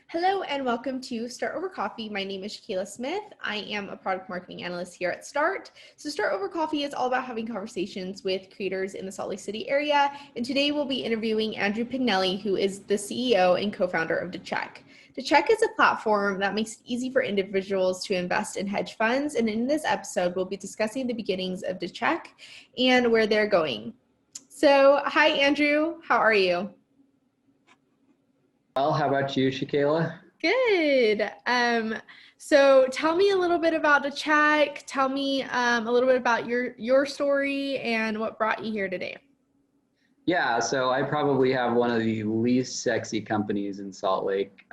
Hello and welcome to Start Over Coffee. My name is Shaquila Smith. I am a product marketing analyst here at Start. So Start Over Coffee is all about having conversations with creators in the Salt Lake City area. And today we'll be interviewing Andrew Pignanelli, who is the CEO and co-founder of Decheque. Decheque is a platform that makes it easy for individuals to invest in hedge funds. And in this episode, we'll be discussing the beginnings of Decheque and where they're going. So hi, Andrew. How are you? Well, how about you, Shaquila? Good. So tell me a little bit about Decheque. Tell me a little bit about your story and what brought you here today. Yeah, so I probably have one of the least sexy companies in Salt Lake,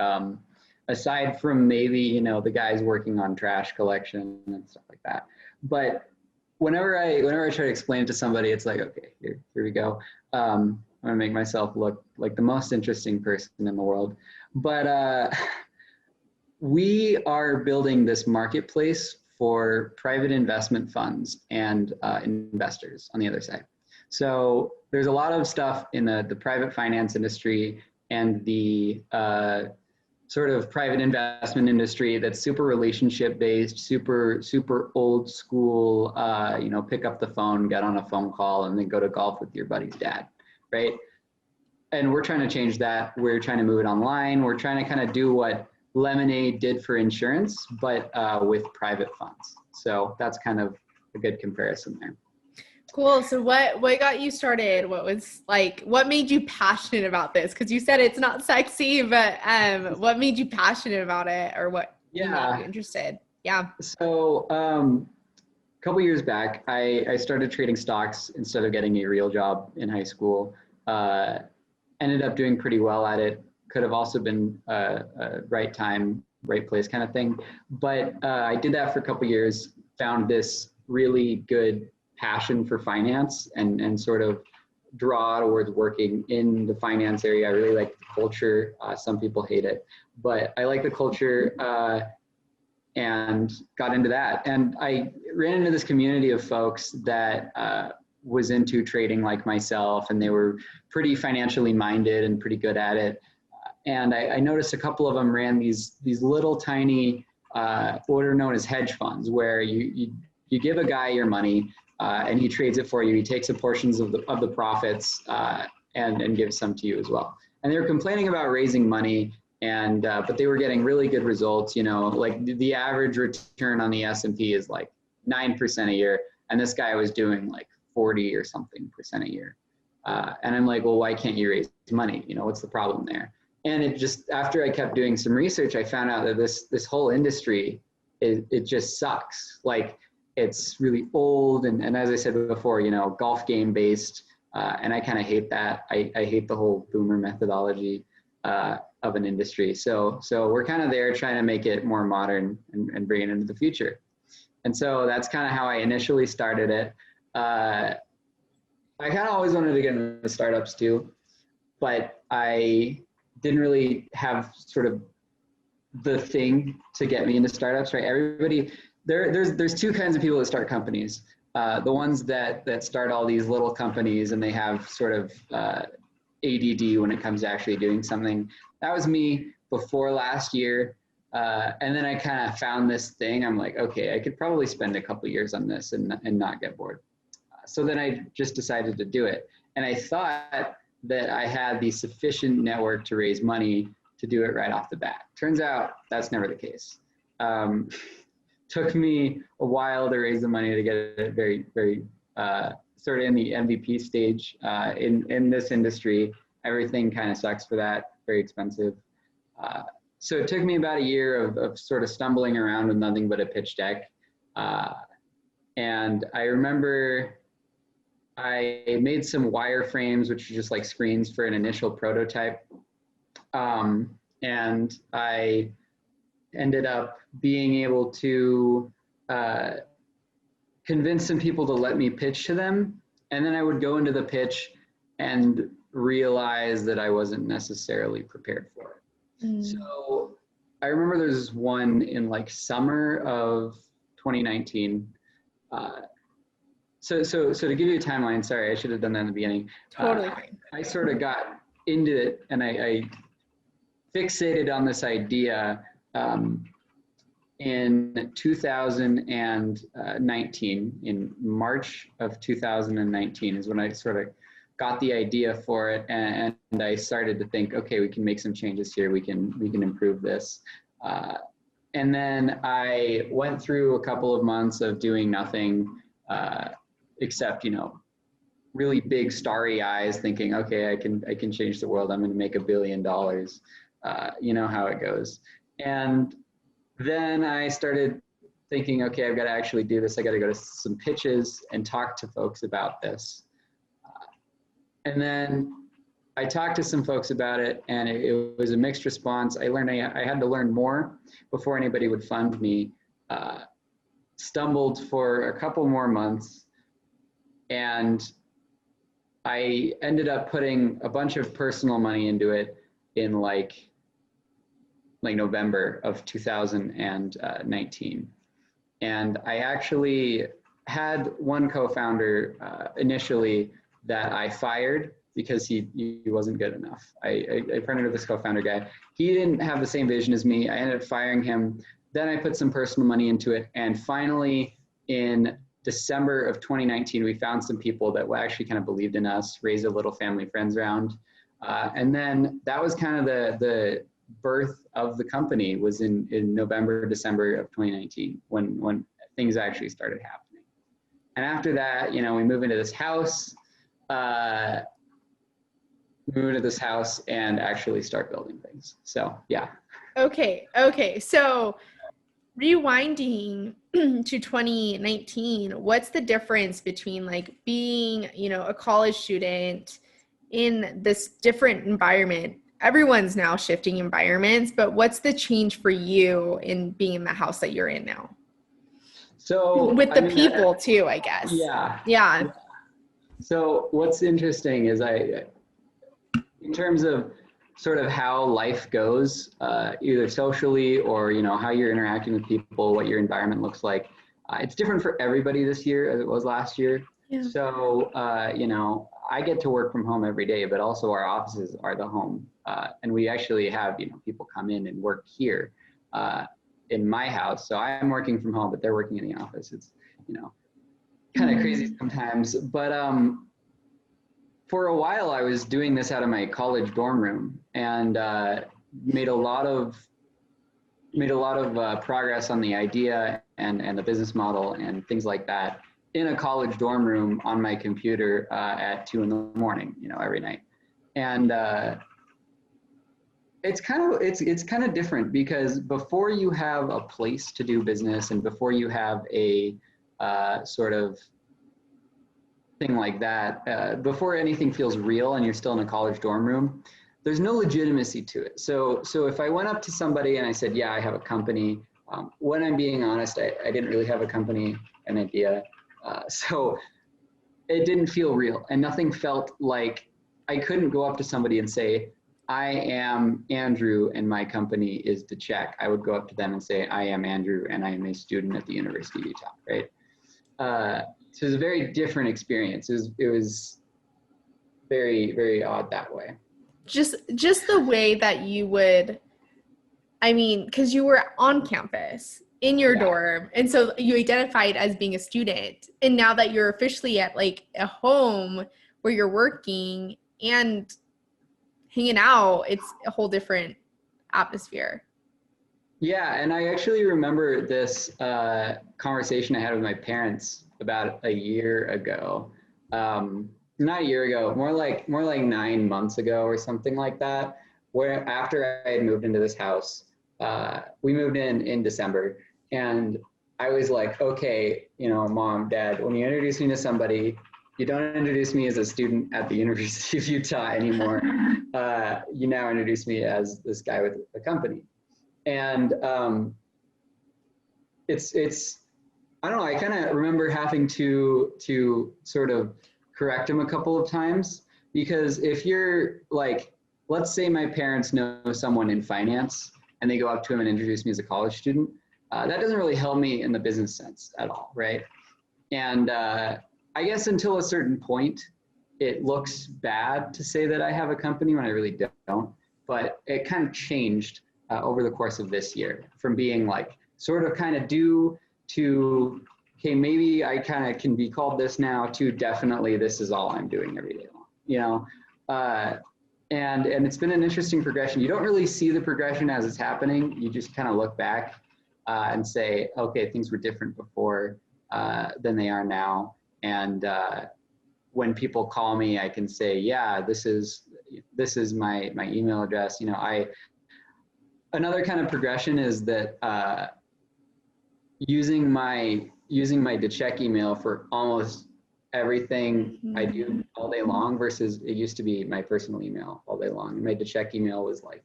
aside from maybe, the guys working on trash collection and stuff like that. But whenever I try to explain it to somebody, it's like, okay, here we go. I'm gonna make myself look like the most interesting person in the world. But we are building this marketplace for private investment funds and investors on the other side. So there's a lot of stuff in the private finance industry and the sort of private investment industry that's super relationship based, super old school, pick up the phone, get on a phone call, and then go to golf with your buddy's dad, right? And we're trying to change that. We're trying to move it online. We're trying to kind of do what Lemonade did for insurance, but with private funds. So that's kind of a good comparison there. Cool. So what got you started? What made you passionate about this? Because you said it's not sexy, but what made you passionate about it, or what made you interested? Yeah. So a couple years back, I started trading stocks instead of getting a real job in high school. Ended up doing pretty well at it. Could have also been a right time, right place kind of thing. But I did that for a couple years, found this really good passion for finance and sort of draw towards working in the finance area. I really like the culture. Some people hate it, but I like the culture and got into that. And I ran into this community of folks that was into trading like myself, and they were pretty financially minded and pretty good at it. And I noticed a couple of them ran these little tiny what are known as hedge funds, where you give a guy your money and he trades it for you. He takes a portions of the profits and gives some to you as well. And they were complaining about raising money, and but they were getting really good results. Like the average return on the S&P is like 9% a year, and this guy was doing like 40 or something percent a year. And I'm like, well, why can't you raise money? What's the problem there? And it just, after I kept doing some research, I found out that this whole industry, it just sucks. Like, it's really old. And as I said before, golf game based. And I kind of hate that. I hate the whole boomer methodology of an industry. So we're kind of there trying to make it more modern and bring it into the future. And so that's kind of how I initially started it. I kind of always wanted to get into startups too, but I didn't really have sort of the thing to get me into startups, right? Everybody, there's two kinds of people that start companies. The ones that start all these little companies and they have sort of ADD when it comes to actually doing something. That was me before last year. And then I kind of found this thing. I'm like, okay, I could probably spend a couple years on this and not get bored. So then I just decided to do it. And I thought that I had the sufficient network to raise money to do it right off the bat. Turns out that's never the case. Took me a while to raise the money to get it very, very sort of in the MVP stage. In this industry, everything kind of sucks for that, very expensive. So it took me about a year of sort of stumbling around with nothing but a pitch deck. And I remember I made some wireframes, which are just like screens for an initial prototype. And I ended up being able to convince some people to let me pitch to them. And then I would go into the pitch and realize that I wasn't necessarily prepared for it. So I remember there's one in like summer of 2019. So to give you a timeline, sorry, I should have done that in the beginning. Totally. I sort of got into it, and I fixated on this idea in 2019, in March of 2019 is when I sort of got the idea for it, and I started to think, okay, we can make some changes here. We can improve this. And then I went through a couple of months of doing nothing except, really big starry eyes, thinking, okay, I can change the world. I'm going to make $1 billion. You know how it goes. And then I started thinking, okay, I've got to actually do this. I got to go to some pitches and talk to folks about this. And then I talked to some folks about it, and it was a mixed response. I learned I had to learn more before anybody would fund me. Stumbled for a couple more months, and I ended up putting a bunch of personal money into it in like November of 2019. And I actually had one co-founder initially that I fired because he wasn't good enough. I partnered with this co-founder guy. He didn't have the same vision as me. I ended up firing him. Then I put some personal money into it. And finally, in December of 2019, we found some people that actually kind of believed in us, raised a little family friends round. And then that was kind of the birth of the company, was in November, December of 2019, when things actually started happening. And after that, we moved into this house. And actually start building things. So yeah. Okay. So rewinding to 2019, what's the difference between like being, a college student in this different environment? Everyone's now shifting environments, but what's the change for you in being in the house that you're in now? So with the people too, I guess. Yeah. So what's interesting is in terms of sort of how life goes, either socially or, how you're interacting with people, what your environment looks like, it's different for everybody this year as it was last year. Yeah. So, I get to work from home every day, but also our offices are the home. And we actually have, people come in and work here in my house. So I'm working from home, but they're working in the office. It's, kind of crazy sometimes, but for a while I was doing this out of my college dorm room, and made a lot of progress on the idea and the business model and things like that in a college dorm room on my computer at 2 a.m, every night. And it's kind of different, because before you have a place to do business and before you have a sort of thing like that, before anything feels real and you're still in a college dorm room, there's no legitimacy to it. So if I went up to somebody and I said, yeah, I have a company, when I'm being honest, I didn't really have a company, an idea. So it didn't feel real, and nothing felt like, I couldn't go up to somebody and say, I am Andrew and my company is Decheque. I would go up to them and say, I am Andrew and I am a student at the University of Utah, right? So it was a very different experience. It was very, very odd that way. Just the way that you would, because you were on campus in your dorm, and so you identified as being a student, and now that you're officially at like a home where you're working and hanging out, it's a whole different atmosphere. Yeah, and I actually remember this conversation I had with my parents about a year ago. Not a year ago, more like 9 months ago or something like that, where after I had moved into this house, we moved in December, and I was like, okay, Mom, Dad, when you introduce me to somebody, you don't introduce me as a student at the University of Utah anymore. You now introduce me as this guy with a company. And it's I don't know, I kind of remember having to sort of correct him a couple of times, because if you're like, let's say my parents know someone in finance and they go up to him and introduce me as a college student, that doesn't really help me in the business sense at all, right? And I guess until a certain point, it looks bad to say that I have a company when I really don't. but it kind of changed over the course of this year from being like sort of kind of due to, okay, maybe I kind of can be called this now, to definitely this is all I'm doing every day long, you know? And it's been an interesting progression. You don't really see the progression as it's happening. You just kind of look back and say, okay, things were different before than they are now. And when people call me, I can say, yeah, this is my email address. You know, another kind of progression is that using my Decheque email for almost everything I do all day long versus it used to be my personal email all day long. And my Decheque email was like,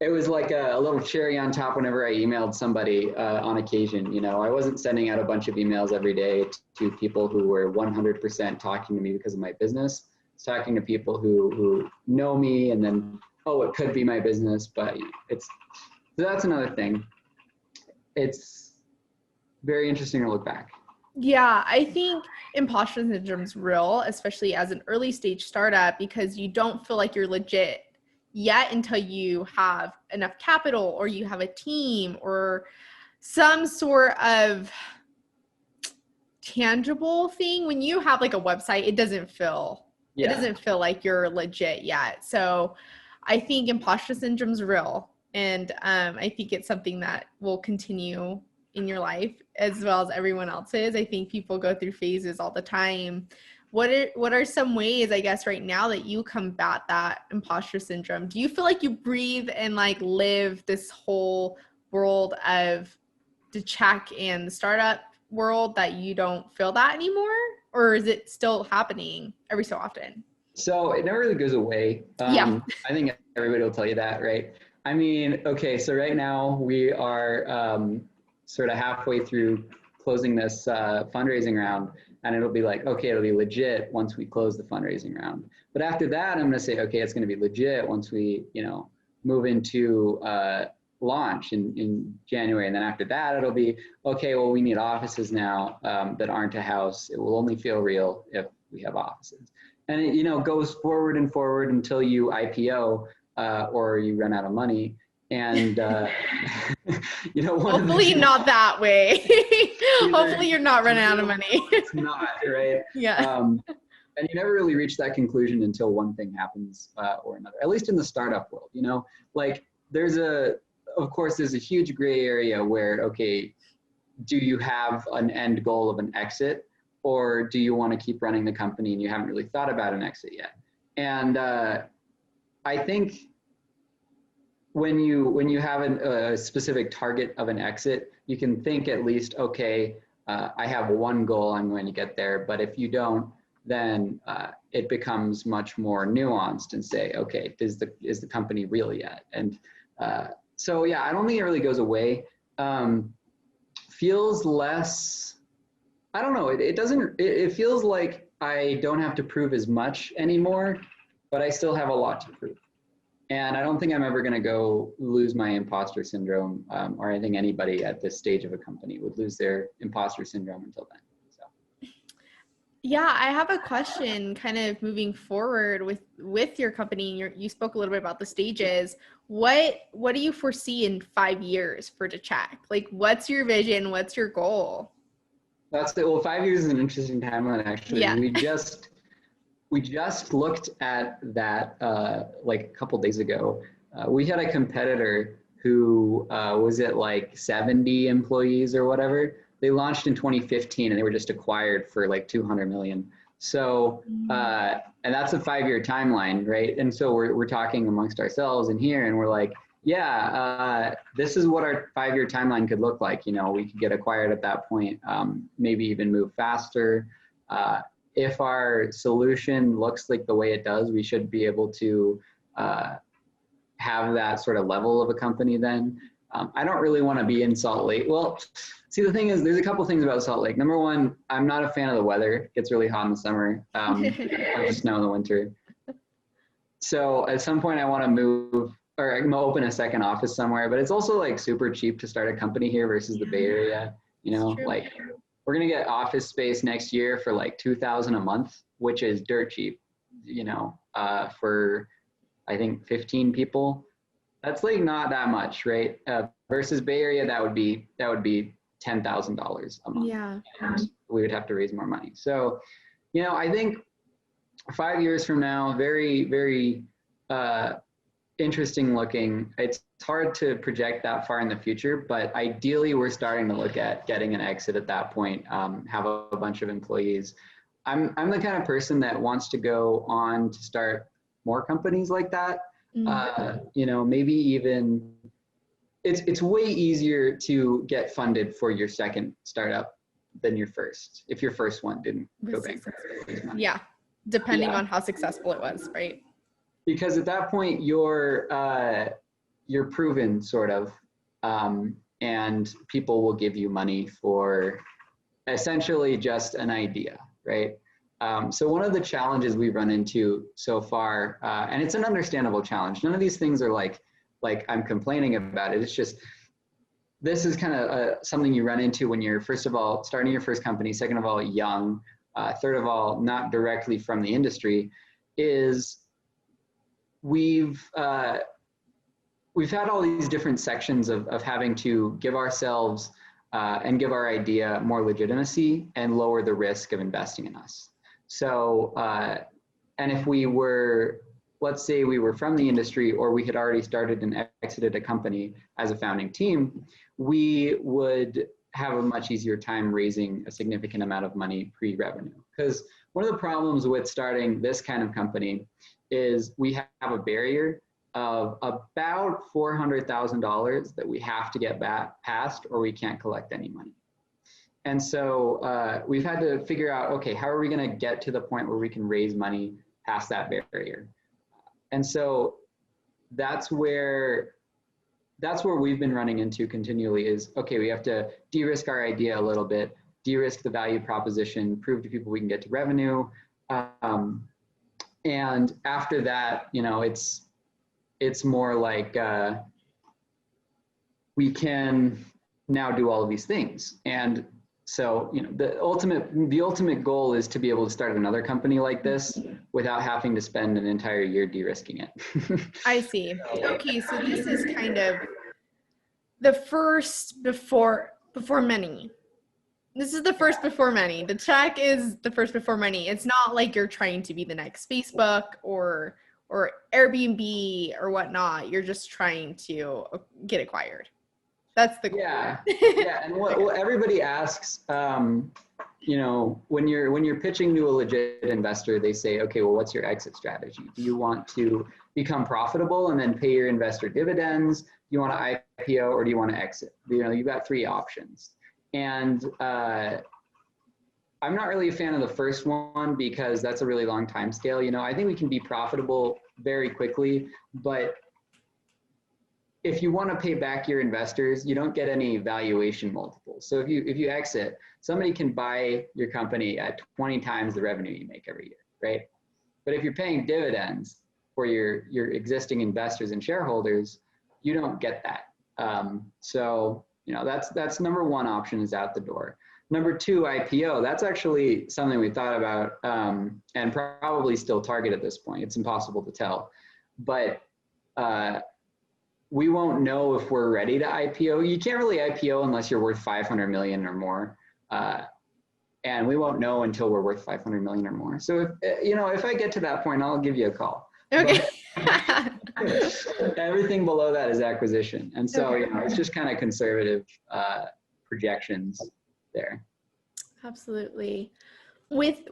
it was like a little cherry on top whenever I emailed somebody on occasion. You know, I wasn't sending out a bunch of emails every day to people who were 100% talking to me because of my business. It's talking to people who know me, and then, oh, it could be my business, but so that's another thing. It's very interesting to look back. Yeah, I think imposter syndrome is real, especially as an early stage startup, because you don't feel like you're legit yet until you have enough capital or you have a team or some sort of tangible thing. When you have like a website, it doesn't feel like you're legit yet. So I think imposter syndrome is real, and I think it's something that will continue in your life as well as everyone else's. I think people go through phases all the time. What are some ways, I guess, right now that you combat that imposter syndrome? Do you feel like you breathe and like live this whole world of Decheque and the startup world that you don't feel that anymore? Or is it still happening every so often? So it never really goes away. Yeah. I think everybody will tell you that, right? I mean, okay, so right now we are sort of halfway through closing this fundraising round, and it'll be like, okay, it'll be legit once we close the fundraising round. But after that, I'm going to say, okay, it's going to be legit once we, you know, move into launch in January. And then after that, it'll be, okay, well, we need offices now that aren't a house. It will only feel real if we have offices. And it, you know, goes forward and forward until you IPO or you run out of money. And you know, hopefully not that way. Hopefully you're not running out of money. It's not, right? Yeah. And you never really reach that conclusion until one thing happens or another, at least in the startup world, you know, like of course, there's a huge gray area where, okay, do you have an end goal of an exit, or do you want to keep running the company and you haven't really thought about an exit yet? And I think when you have a specific target of an exit, you can think at least, okay, I have one goal, I'm going to get there. But if you don't, then it becomes much more nuanced and say, okay, is the company real yet? And so yeah, I don't think it really goes away. Feels less, I don't know, it feels like I don't have to prove as much anymore, but I still have a lot to prove. And I don't think I'm ever going to go lose my imposter syndrome, or I think anybody at this stage of a company would lose their imposter syndrome until then. So. Yeah, I have a question kind of moving forward with your company. You spoke a little bit about the stages. What do you foresee in 5 years for Decheque? Like, what's your vision? What's your goal? That's it. Well, 5 years is an interesting timeline, actually. Yeah. We just looked at that like a couple days ago. We had a competitor who was at like 70 employees or whatever. They launched in 2015 and they were just acquired for like 200 million. So, and that's a 5-year timeline, right? And so we're talking amongst ourselves in here and we're like, yeah, this is what our 5-year timeline could look like. You know, we could get acquired at that point, maybe even move faster. If our solution looks like the way it does, we should be able to have that sort of level of a company then. I don't really want to be in Salt Lake. Well, see, the thing is, there's a couple things about Salt Lake. Number one, I'm not a fan of the weather. It gets really hot in the summer, or snow in the winter. So at some point I want to move, or I'm gonna open a second office somewhere, but it's also like super cheap to start a company here versus the Bay Area. You know, like we're going to get office space next year for like $2,000 a month, which is dirt cheap, you know, for I think 15 people. That's like not that much, right? Versus Bay Area, that would be $10,000 a month. Yeah. And we would have to raise more money. So, I think 5 years from now, very, very interesting looking. It's hard to project that far in the future, but ideally we're starting to look at getting an exit at that point, have a bunch of employees. I'm the kind of person that wants to go on to start more companies like that. Maybe even it's way easier to get funded for your second startup than your first, if your first one didn't go bankrupt. Yeah, depending on how successful it was, right? Because at that point you're proven, sort of, and people will give you money for essentially just an idea, right? So one of the challenges we've run into so far, and it's an understandable challenge. None of these things are like I'm complaining about it. It's just, this is kind of something you run into when you're, first of all, starting your first company, second of all, young, third of all, not directly from the industry, is we've had all these different sections of having to give ourselves and give our idea more legitimacy and lower the risk of investing in us. So, and if we were, let's say we were from the industry, or we had already started and exited a company as a founding team, we would have a much easier time raising a significant amount of money pre-revenue. Because one of the problems with starting this kind of company is we have a barrier of about $400,000 that we have to get past, or we can't collect any money. And so we've had to figure out, okay, how are we going to get to the point where we can raise money past that barrier? And so that's where we've been running into continually is, okay, we have to de-risk our idea a little bit, de-risk the value proposition, prove to people we can get to revenue. And after that, it's more like we can now do all of these things. And so, the ultimate goal is to be able to start another company like this without having to spend an entire year de-risking it. I see. Okay, so this is kind of the first before many. This is the first before many. Decheque is the first before many. It's not like you're trying to be the next Facebook or Airbnb or whatnot. You're just trying to get acquired. That's the goal. Yeah. And what everybody asks, when you're pitching to a legit investor, they say, okay, well, what's your exit strategy? Do you want to become profitable and then pay your investor dividends? Do you want to IPO, or do you want to exit? You've got three options. And I'm not really a fan of the first one because that's a really long time scale. I think we can be profitable very quickly, but if you want to pay back your investors, you don't get any valuation multiples. So if you exit, somebody can buy your company at 20 times the revenue you make every year, right? But if you're paying dividends for your existing investors and shareholders, you don't get that. So that's number one option is out the door. Number two, IPO. That's actually something we thought about and probably still target at this point. It's impossible to tell, but we won't know if we're ready to IPO. You can't really IPO unless you're worth 500 million or more. And we won't know until we're worth 500 million or more. So if I get to that point, I'll give you a call. Okay. Everything below that is acquisition. And so, it's just kind of conservative projections there. Absolutely. With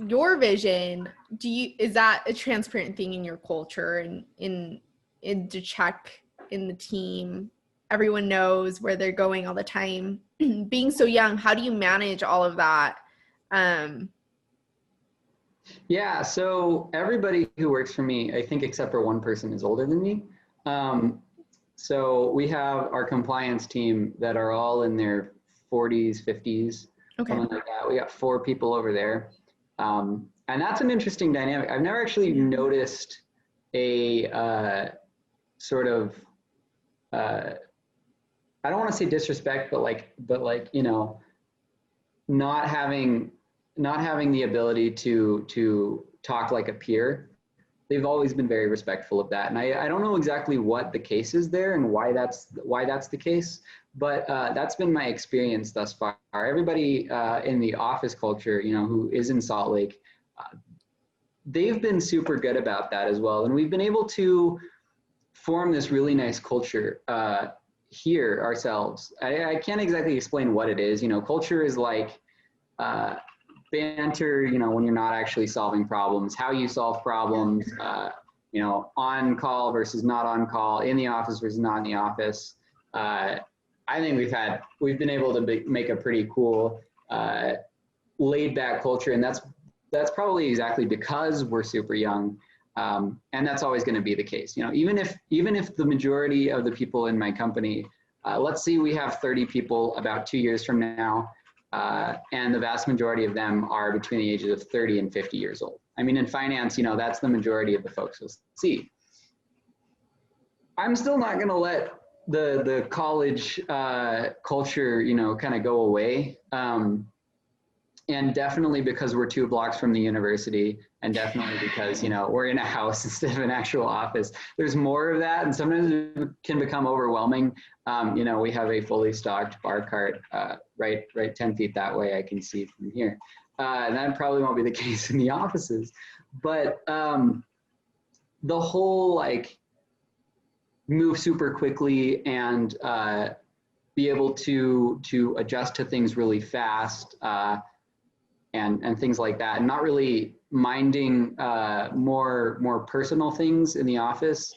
your vision, is that a transparent thing in your culture and in Decheque, in the team? Everyone knows where they're going all the time. Being so young, how do you manage all of that? Yeah, so everybody who works for me, I think except for one person, is older than me. So we have our compliance team that are all in their 40s, 50s, something like that. We got 4 people over there. And that's an interesting dynamic. I've never actually noticed a sort of, I don't want to say disrespect, but not having the ability to talk like a peer they've always been very respectful of that. And I don't know exactly what the case is there and why that's the case, but that's been my experience thus far. Everybody in the office culture, you know, who is in Salt Lake, they've been super good about that as well. And we've been able to form this really nice culture here ourselves. I can't exactly explain what it is. You know, culture is like banter, you know, when you're not actually solving problems, how you solve problems, you know, on call versus not on call, in the office versus not in the office. I think we've been able to make a pretty cool laid back culture. And that's probably exactly because we're super young. And that's always going to be the case. You know, even if the majority of the people in my company, let's see, we have 30 people about 2 years from now, and the vast majority of them are between the ages of 30 and 50 years old. I mean, in finance, you know, that's the majority of the folks you'll see. I'm still not going to let the college culture, you know, kind of go away. And definitely because we're 2 blocks from the university, and definitely because, you know, we're in a house instead of an actual office. There's more of that, and sometimes it can become overwhelming. You know, we have a fully stocked bar cart right 10 feet that way I can see from here. And that probably won't be the case in the offices. But the whole, like, move super quickly and be able to adjust to things really fast, and things like that, and not really minding more personal things in the office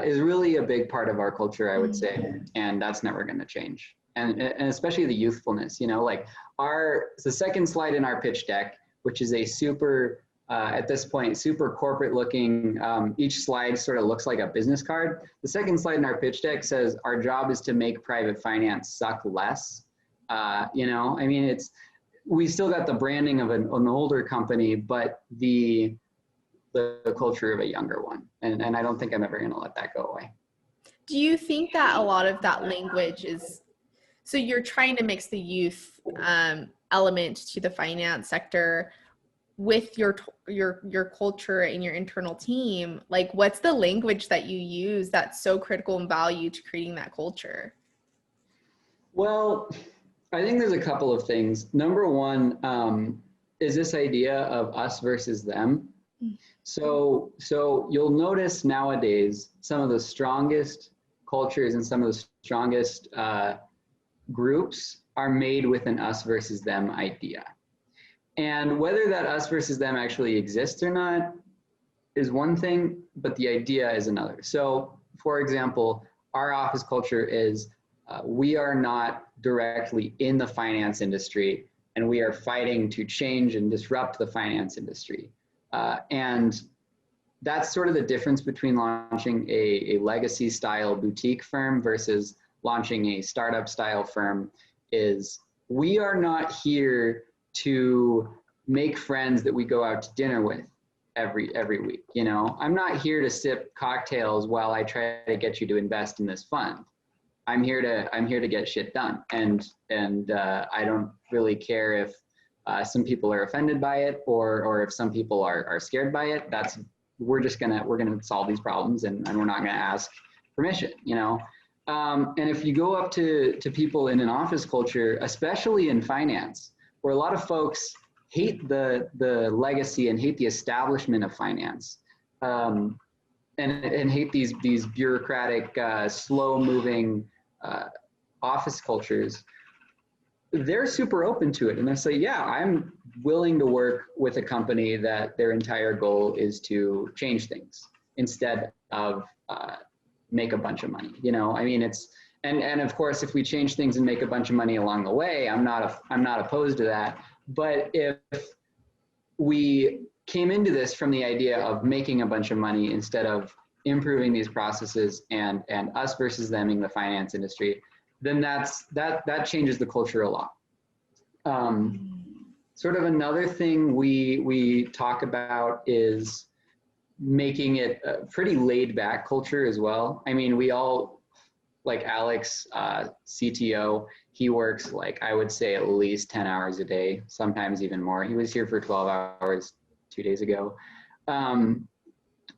is really a big part of our culture, I would say, and that's never going to change. And especially the youthfulness, you know, like it's the second slide in our pitch deck, which is a super, at this point, super corporate looking, each slide sort of looks like a business card. The second slide in our pitch deck says, our job is to make private finance suck less. You know, I mean, we still got the branding of an older company, but the culture of a younger one. And I don't think I'm ever going to let that go away. Do you think that a lot of that language is, so you're trying to mix the youth element to the finance sector with your culture and your internal team? Like, what's the language that you use that's so critical in value to creating that culture? Well, I think there's a couple of things. Number one is this idea of us versus them. So you'll notice nowadays some of the strongest cultures and some of the strongest groups are made with an us versus them idea. And whether that us versus them actually exists or not is one thing, but the idea is another. So, for example, our office culture is we are not directly in the finance industry, and we are fighting to change and disrupt the finance industry. And that's sort of the difference between launching a legacy style boutique firm versus launching a startup style firm. Is we are not here to make friends that we go out to dinner with every week. You know, I'm not here to sip cocktails while I try to get you to invest in this fund. I'm here to get shit done, and I don't really care if some people are offended by it or if some people are scared by it. We're gonna solve these problems, and we're not gonna ask permission, you know. And if you go up to people in an office culture, especially in finance, where a lot of folks hate the legacy and hate the establishment of finance, and hate these bureaucratic, slow-moving office cultures, they're super open to it, and they say, "Yeah, I'm willing to work with a company that their entire goal is to change things instead of make a bunch of money." You know, I mean, and of course, if we change things and make a bunch of money along the way, I'm not opposed to that. But if we came into this from the idea of making a bunch of money instead of improving these processes and us versus them in the finance industry, then that changes the culture a lot. Sort of another thing we talk about is making it a pretty laid back culture as well. I mean, we all, like Alex, CTO, he works, like, I would say at least 10 hours a day, sometimes even more. He was here for 12 hours 2 days ago.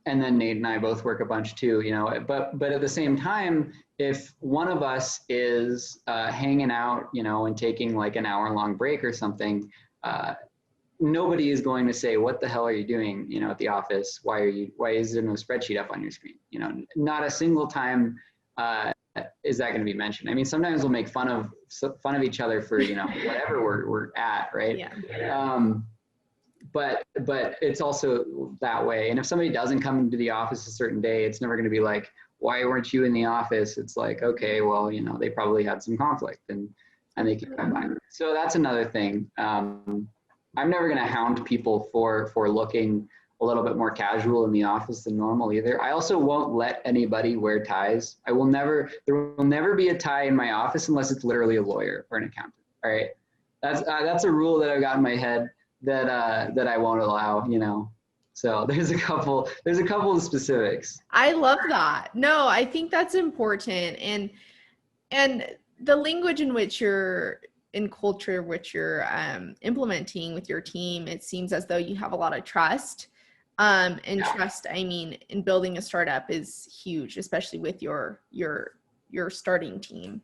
and then Nate and I both work a bunch too, you know, but at the same time, if one of us is hanging out, you know, and taking like an hour-long break or something, nobody is going to say, what the hell are you doing, you know, at the office? Why is there no spreadsheet up on your screen? You know, not a single time is that going to be mentioned. I mean, sometimes we'll make fun of each other for, you know, whatever we're at, right? Yeah. But it's also that way. And if somebody doesn't come into the office a certain day, it's never going to be like, why weren't you in the office? It's like, okay, well, you know, they probably had some conflict and they can come by. So that's another thing. I'm never going to hound people for looking a little bit more casual in the office than normal either. I also won't let anybody wear ties. There will never be a tie in my office unless it's literally a lawyer or an accountant. All right. That's a rule that I've got in my head that I won't allow, you know. So there's a couple of specifics. I love that. No, I think that's important. And the language in which you're in culture, which you're implementing with your team, it seems as though you have a lot of trust. And trust, I mean, in building a startup is huge, especially with your starting team.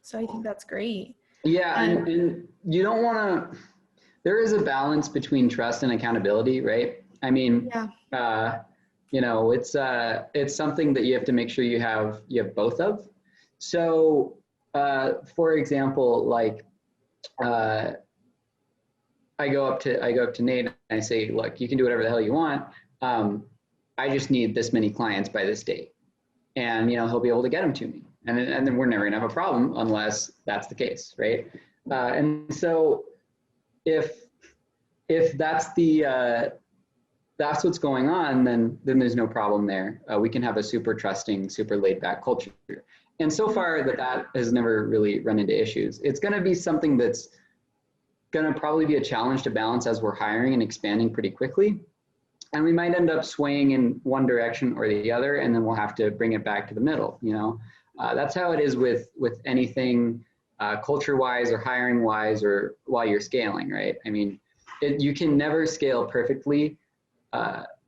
So I think that's great. Yeah, and you don't want to. There is a balance between trust and accountability, right? I mean, you know, it's something that you have to make sure you have both of. So, for example, like, I go up to Nate and I say, look, you can do whatever the hell you want. I just need this many clients by this date, and you know, he'll be able to get them to me, and then we're never gonna have a problem unless that's the case, right? And so if that's that's what's going on, then there's no problem there. We can have a super trusting, super laid back culture. And so far that has never really run into issues. It's going to be something that's going to probably be a challenge to balance as we're hiring and expanding pretty quickly. And we might end up swaying in one direction or the other, and then we'll have to bring it back to the middle, you know. That's how it is with anything culture-wise or hiring-wise or while you're scaling, right? I mean, you can never scale perfectly.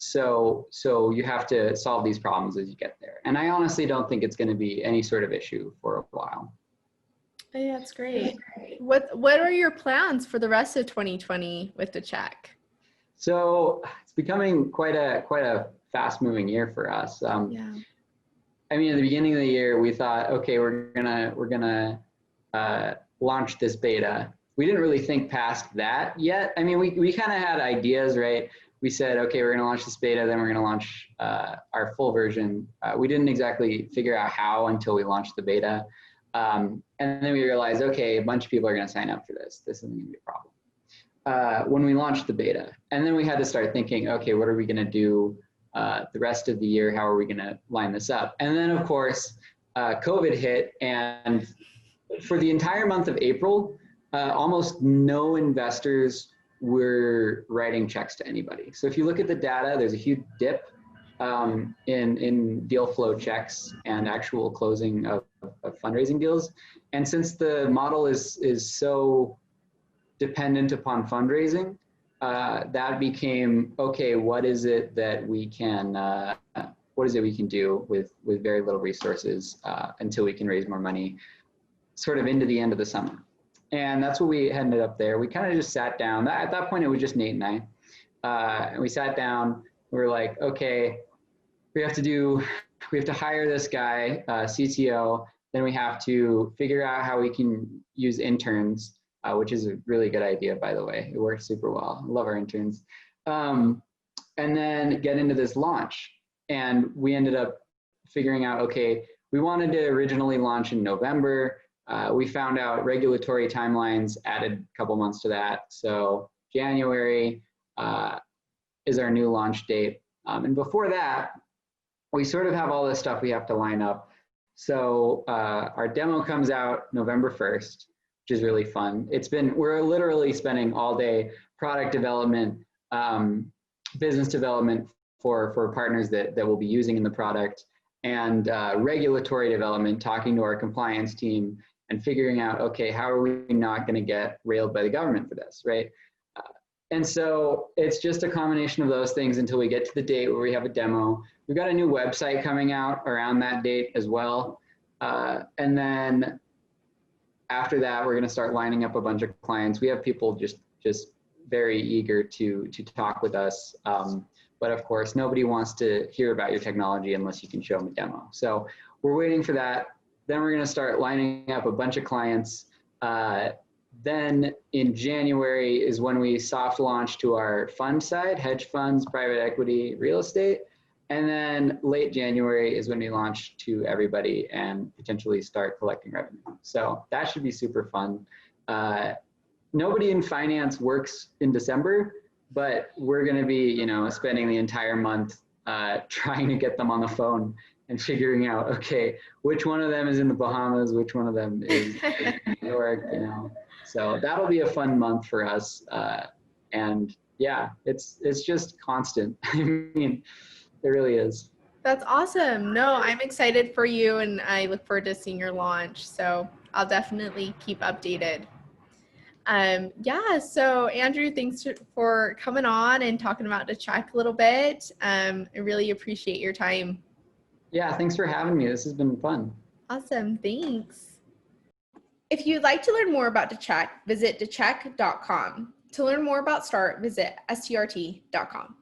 So you have to solve these problems as you get there. And I honestly don't think it's going to be any sort of issue for a while. Yeah, that's great. What are your plans for the rest of 2020 with Decheque? So it's becoming quite a fast-moving year for us. Yeah. I mean, at the beginning of the year, we thought, okay, we're gonna launch this beta. We didn't really think past that yet. I mean, we kind of had ideas, right? We said, okay, we're going to launch this beta, then we're going to launch our full version. We didn't exactly figure out how until we launched the beta. And then we realized, okay, a bunch of people are going to sign up for this. This isn't going to be a problem. When we launched the beta, and then we had to start thinking, okay, what are we going to do the rest of the year? How are we going to line this up? And then, of course, COVID hit, and for the entire month of April, almost no investors were writing checks to anybody. So if you look at the data, there's a huge dip in deal flow checks and actual closing of fundraising deals. And since the model is so dependent upon fundraising, that became, okay, what is it that we can do with very little resources until we can raise more money, sort of into the end of the summer. And that's what we ended up there. We kind of just sat down. At that point, it was just Nate and I. And we sat down. We were like, okay, we have to hire this guy, CTO. Then we have to figure out how we can use interns, which is a really good idea, by the way. It works super well. I love our interns. And then get into this launch. And we ended up figuring out, okay, we wanted to originally launch in November. We found out regulatory timelines added a couple months to that. So January is our new launch date. And before that, we sort of have all this stuff we have to line up. So our demo comes out November 1st, which is really fun. We're literally spending all day product development, business development for partners that will be using in the product, and regulatory development, talking to our compliance team and figuring out, okay, how are we not going to get railed by the government for this, right? And so it's just a combination of those things until we get to the date where we have a demo. We've got a new website coming out around that date as well. And then after that, we're going to start lining up a bunch of clients. We have people just very eager to talk with us. But of course, nobody wants to hear about your technology unless you can show them a demo. So we're waiting for that. Then we're going to start lining up a bunch of clients. Then in January is when we soft launch to our fund side, hedge funds, private equity, real estate. And then late January is when we launch to everybody and potentially start collecting revenue. So that should be super fun. Nobody in finance works in December, but we're going to be, spending the entire month trying to get them on the phone and figuring out, okay, which one of them is in the Bahamas, which one of them is in New York, So that'll be a fun month for us. And yeah, it's just constant. I mean, it really is. That's awesome. No, I'm excited for you and I look forward to seeing your launch. So I'll definitely keep updated. Yeah, so Andrew, thanks for coming on and talking about Decheque a little bit. I really appreciate your time. Yeah, thanks for having me. This has been fun. Awesome, thanks. If you'd like to learn more about Decheque, visit decheque.com. To learn more about START, visit STRT.com.